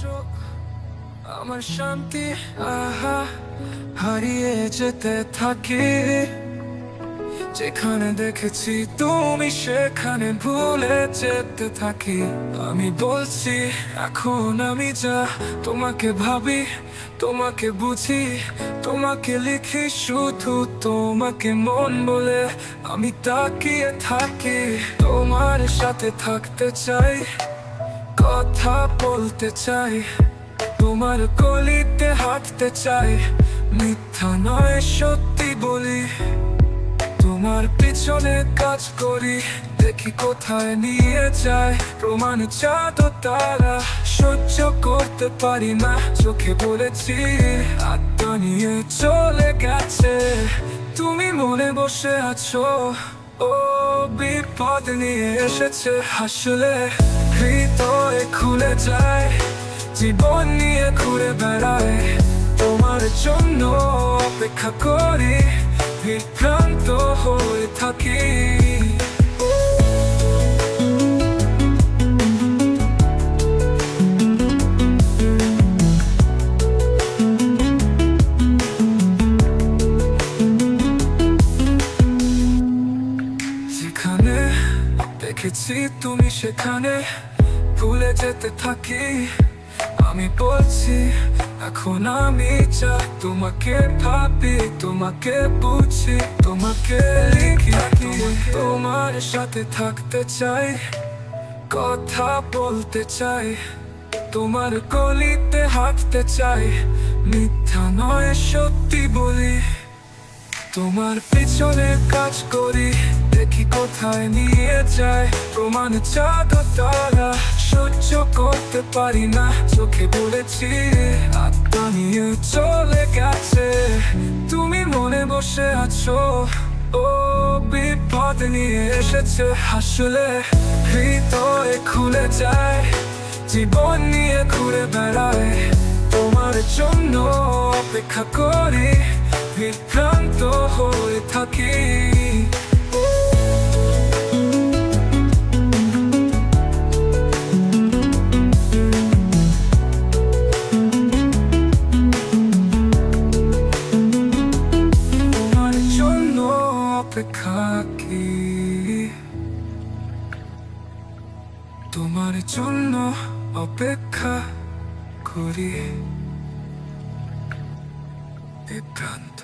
চোখ আমার শান্তি আহা হারিয়ে যেতে থাকি। যেখানে দেখেছি তুমি সেখানে ভুলে যেতে থাকি। আমি বলছি এখন আমি যা তোমাকে ভাবি, তোমাকে বুঝি, তোমাকে লিখি, শুধু তোমাকে মন বলে আমি তাকিয়ে থাকি। তোমার সাথে থাকতে চাই, কথা বলতে চাই, তোমার গলিতে হাঁটতে চাই, মিথ্যা নয় সত্যি বলি। তোমার পিছনে কাজ করি, দেখি কোথায় নিয়ে যায়। প্রমাণ চাঁদ ও তারা সহ্য করতে পারি না, চোখে বলেছি আত্মা নিয়ে চলে গেছে। তুমি মনে বসে আছো, ও বিপদ নিয়ে এসেছে। হাসলে হৃদয় খুলে যায়, জীবন নিয়ে ঘুরে বেড়ায়। তোমার জন্য অপেক্ষা করি, বিভ্রান্ত হয়ে থাকি। যেখানে দেখেছি তুমি সেখানে ভুলে যেতে থাকি। আমি বলছি এখন আমি চাই, তোমাকে ভাবি, তোমাকে বুঝি, তোমাকে লিখি। তোমার সাথে থাকতে চাই, কথা বলতে চাই, তোমার গলিতে হাঁটতে চাই, মিথ্যা নয় সত্যি বলি। তোমার পিছনে কাজ করি, দেখি কোথায় নিয়ে যায়। প্রমাণ চাঁদ ও তারা সহ্য করতে পারি না, চোখে বলেছি আত্মা নিয়ে চলে গেছে। তুমি মনে বসে আছো, ও বিপদ নিয়ে এসেছে। হাসলে হৃদয় খুলে যায়, জীবন নিয়ে ঘুরে বেড়ায়। তোমার জন্য অপেক্ষা করি, বিভ্রান্ত হয়ে থাকি। তোমার জন্য অপেক্ষা কি, তোমার জন্য অপেক্ষা করি, বিভ্রান্ত।